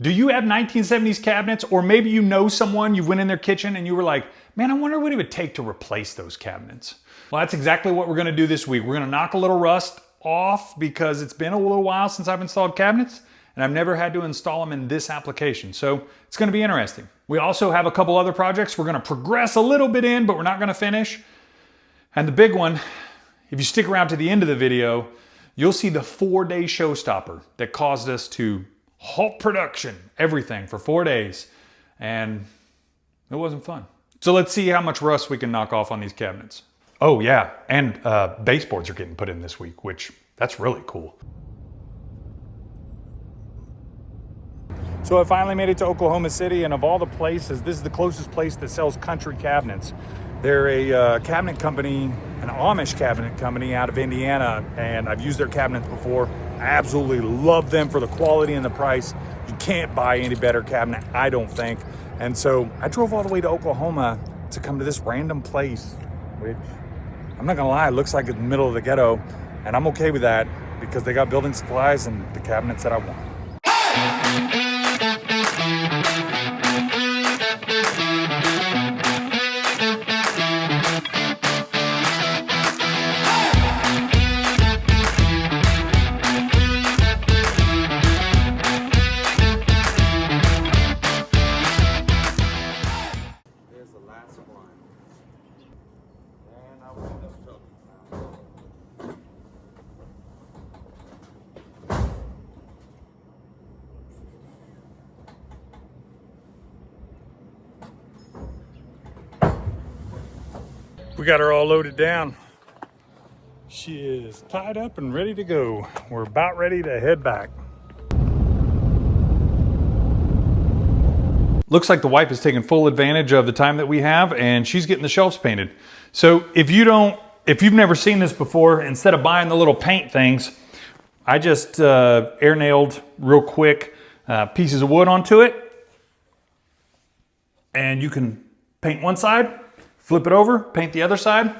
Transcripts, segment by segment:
Do you have 1970s cabinets, or maybe you know someone, you went in their kitchen and you were like, man, I wonder what it would take to replace those cabinets. Well, that's exactly what we're gonna do this week. We're gonna knock a little rust off because it's been a little while since I've installed cabinets and I've never had to install them in this application. So it's gonna be interesting. We also have a couple other projects we're gonna progress a little bit in, but we're not gonna finish. And the big one, if you stick around to the end of the video, you'll see the 4-day showstopper that caused us to halt production, everything for 4 days. And it wasn't fun. So let's see how much rust we can knock off on these cabinets. Oh yeah, and baseboards are getting put in this week, which that's really cool. So I finally made it to Oklahoma City, and of all the places, this is the closest place that sells country cabinets. They're a cabinet company, an Amish cabinet company out of Indiana, and I've used their cabinets before. I absolutely love them for the quality and the price. You can't buy any better cabinet, I don't think. And so I drove all the way to Oklahoma to come to this random place, which I'm not gonna lie, it looks like it's the middle of the ghetto, and I'm okay with that because they got building supplies and the cabinets that I want. We got her all loaded down. She is tied up and ready to go. We're about ready to head back. Looks like the wife is taking full advantage of the time that we have, and she's getting the shelves painted. So if you've never seen this before, instead of buying the little paint things, I just air nailed real quick pieces of wood onto it. And you can paint one side, flip it over, paint the other side.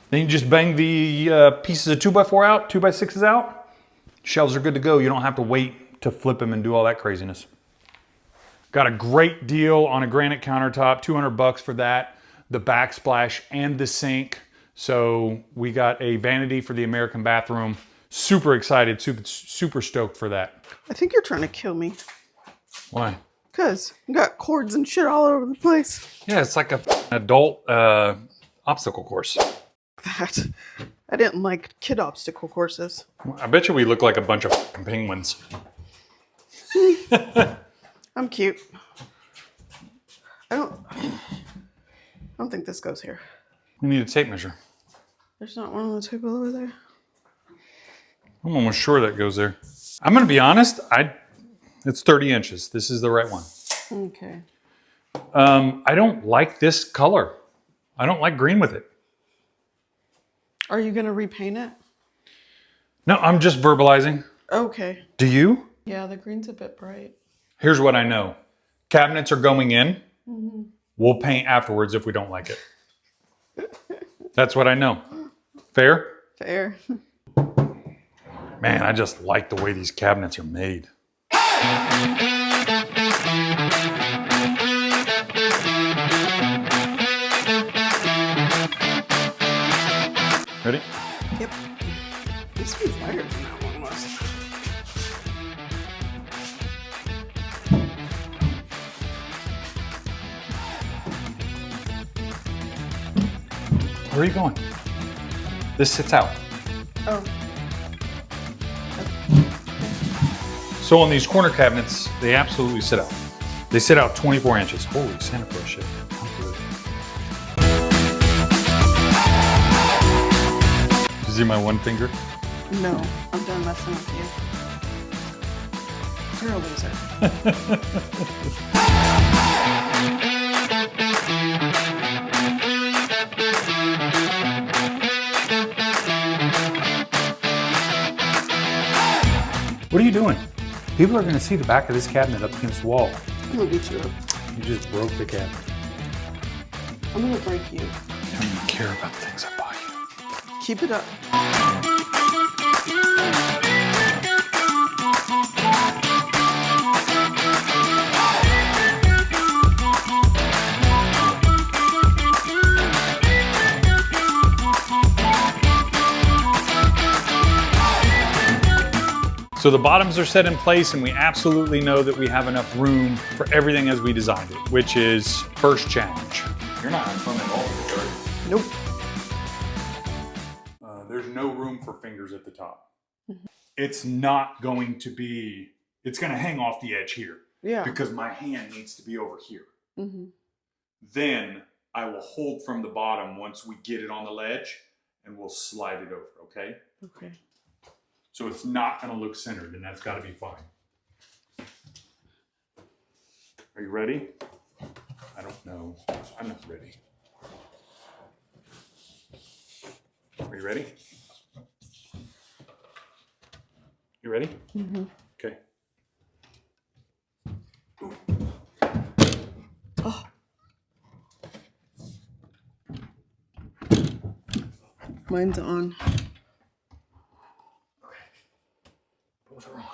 Then you just bang the pieces of 2x4 out, 2x6s out. Shelves are good to go. You don't have to wait to flip them and do all that craziness. Got a great deal on a granite countertop, $200 for that, the backsplash and the sink. So we got a vanity for the American bathroom. Super excited, super stoked for that. I think you're trying to kill me. Why? Because you got cords and shit all over the place. Yeah, it's like an adult obstacle course. That. I didn't like kid obstacle courses. I bet you we look like a bunch of penguins. I'm cute. I don't think this goes here. We need a tape measure. There's not one on the table over there. I'm almost sure that goes there. I'm gonna be honest, it's 30 inches. This is the right one. Okay. I don't like this color. I don't like green with it. Are you gonna repaint it? No, I'm just verbalizing. Okay. Do you? Yeah, the green's a bit bright. Here's what I know. Cabinets are going in. Mm-hmm. We'll paint afterwards if we don't like it. That's what I know. Fair? Fair. Man, I just like the way these cabinets are made. Ready? Yep. This one's lighter than that one was. Where are you going? This sits out. Oh. So on these corner cabinets, they absolutely sit out. They sit out 24 inches. Holy Santa Claus shit. You see my one finger? No, I'm done messing with you. You're a loser. What are you doing? People are going to see the back of this cabinet up against the wall. I'm gonna beat you up. You just broke the cabinet. I'm gonna break you. I don't even care about the things I buy you. Keep it up. So the bottoms are set in place and we absolutely know that we have enough room for everything as we designed it, which is first challenge. You're not having fun at all with it, are you? Nope. There's no room for fingers at the top. It's not going to be, it's going to hang off the edge here. Yeah. Because my hand needs to be over here. Mm-hmm. Then I will hold from the bottom once we get it on the ledge and we'll slide it over, okay? Okay. So it's not going to look centered, and that's got to be fine. Are you ready? I don't know. I'm not ready. Are you ready? You ready? Mm-hmm. Okay. Oh. Mine's on. Both are on.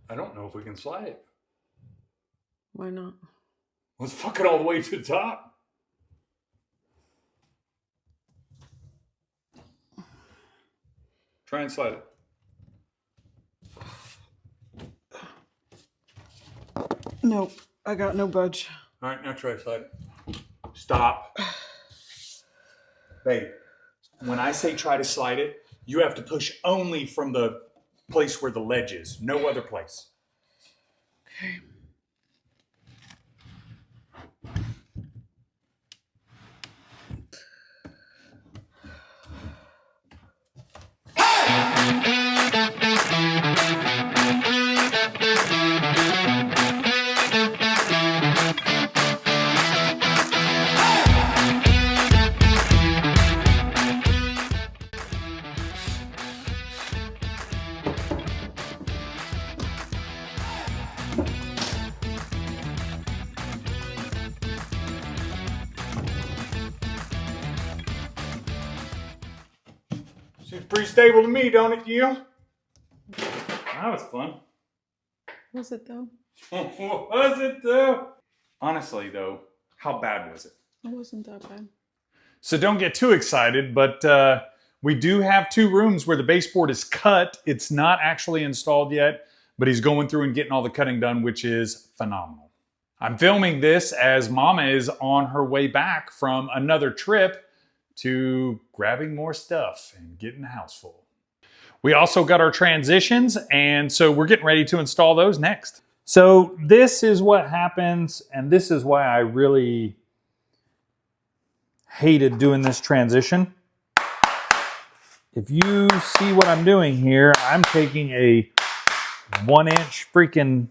I don't know if we can slide it. Why not? Let's fuck it all the way to the top. Try and slide it. Nope. I got no budge. All right, now try to slide it. Stop. Babe, when I say try to slide it, you have to push only from the place where the ledge is, no other place. Okay. Seems pretty stable to me, don't it, you? That was fun. Was it though? Was it though? Honestly though, how bad was it? It wasn't that bad. So don't get too excited, but we do have 2 rooms where the baseboard is cut. It's not actually installed yet, but he's going through and getting all the cutting done, which is phenomenal. I'm filming this as Mama is on her way back from another trip to grabbing more stuff and getting the house full. We also got our transitions, and so we're getting ready to install those next. So this is what happens, and this is why I really hated doing this transition. If you see what I'm doing here, I'm taking a 1-inch freaking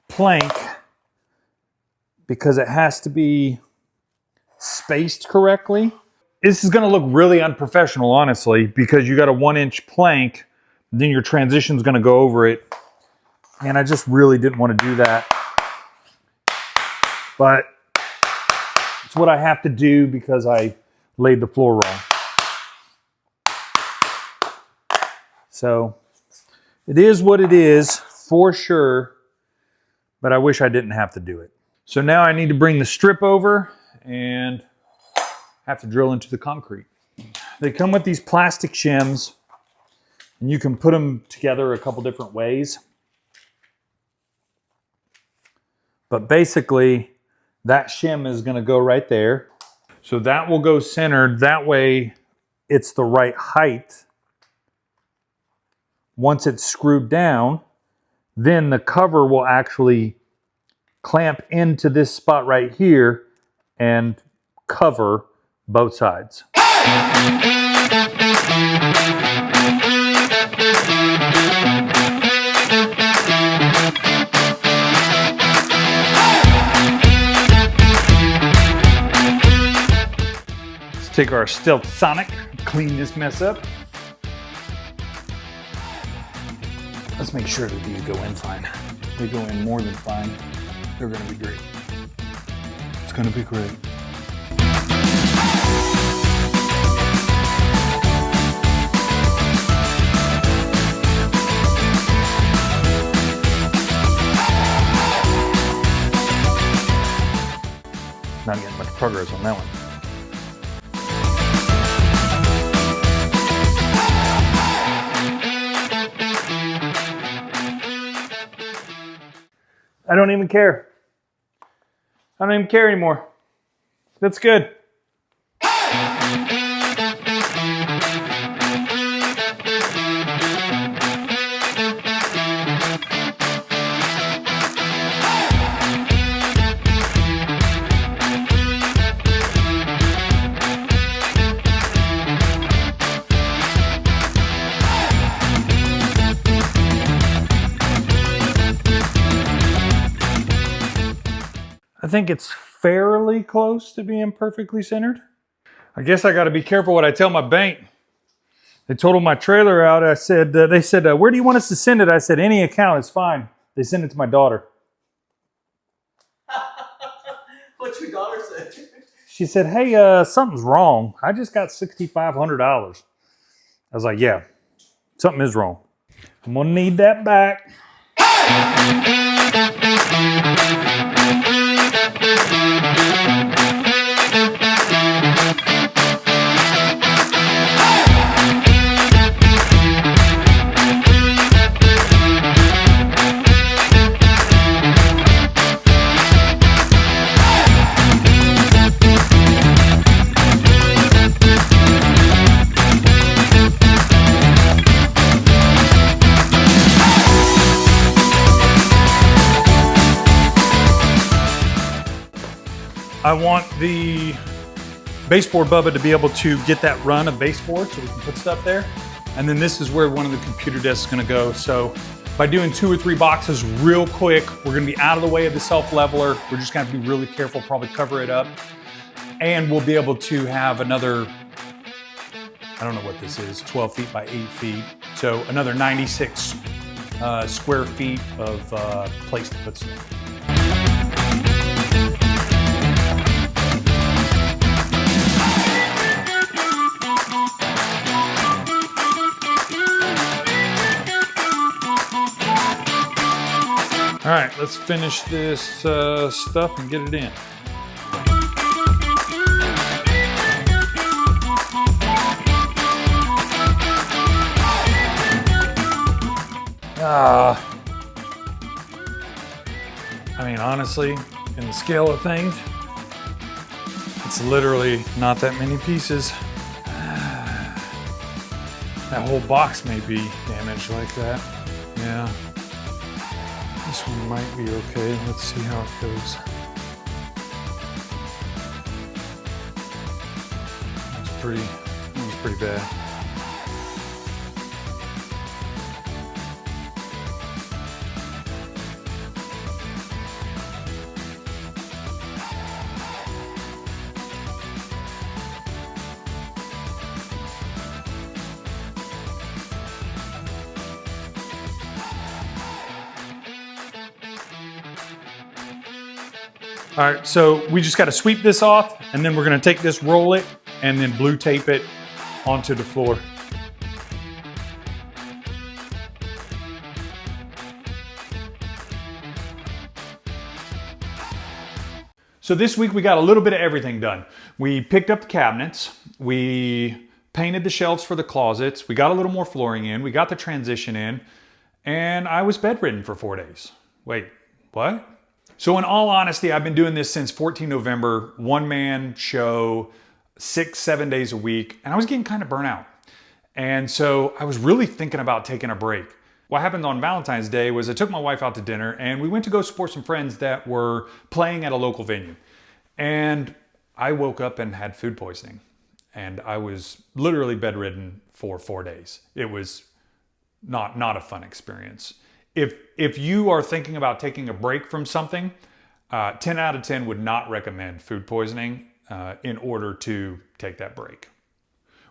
plank because it has to be spaced correctly. This is going to look really unprofessional, honestly, because you got a 1-inch plank, then your transition's going to go over it. And I just really didn't want to do that. But it's what I have to do because I laid the floor wrong. So it is what it is for sure, but I wish I didn't have to do it. So now I need to bring the strip over and have to drill into the concrete. They come with these plastic shims, and you can put them together a couple different ways. But basically, that shim is going to go right there. So that will go centered. That way, it's the right height. Once it's screwed down, then the cover will actually clamp into this spot right here and cover both sides. Let's take our Stealth Sonic, clean this mess up. Let's make sure that these go in fine. They go in more than fine. They're gonna be great. It's gonna be great. Not getting much progress on that one. I don't even care. I don't even care anymore. That's good. I think it's fairly close to being perfectly centered. I guess I got to be careful what I tell my bank. They totaled my trailer out. I said, they said, where do you want us to send it? I said, any account is fine. They sent it to my daughter. What's your daughter say? She said, hey, something's wrong. I just got $6,500. I was like, yeah, something is wrong. I'm gonna need that back. I want the baseboard Bubba to be able to get that run of baseboard so we can put stuff there. And then this is where one of the computer desks is gonna go. So by doing 2 or 3 boxes real quick, we're gonna be out of the way of the self-leveler. We're just gonna have to be really careful, probably cover it up. And we'll be able to have another, I don't know what this is, 12 feet by 8 feet. So another 96 square feet of place to put stuff. All right, let's finish this stuff and get it in. I mean, honestly, in the scale of things, it's literally not that many pieces. That whole box may be damaged like that. Yeah. This one might be okay. Let's see how it goes. That was pretty bad. All right, so we just got to sweep this off, and then we're going to take this, roll it, and then blue tape it onto the floor. So this week we got a little bit of everything done. We picked up the cabinets, we painted the shelves for the closets, we got a little more flooring in, we got the transition in, and I was bedridden for 4 days. Wait, what? So in all honesty, I've been doing this since 14 November, one-man show, 6-7 days a week, and I was getting kind of burnt out. And so I was really thinking about taking a break. What happened on Valentine's Day was I took my wife out to dinner and we went to go support some friends that were playing at a local venue. And I woke up and had food poisoning. And I was literally bedridden for 4 days. It was not a fun experience. If you are thinking about taking a break from something, 10 out of 10 would not recommend food poisoning in order to take that break.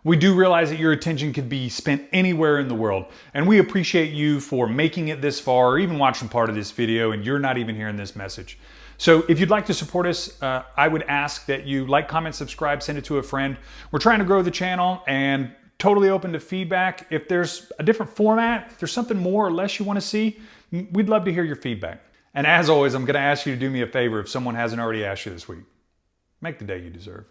We do realize that your attention could be spent anywhere in the world, and we appreciate you for making it this far or even watching part of this video and you're not even hearing this message. So if you'd like to support us, I would ask that you like, comment, subscribe, send it to a friend. We're trying to grow the channel and totally open to feedback. If there's a different format, if there's something more or less you want to see, we'd love to hear your feedback. And as always, I'm going to ask you to do me a favor if someone hasn't already asked you this week. Make the day you deserve.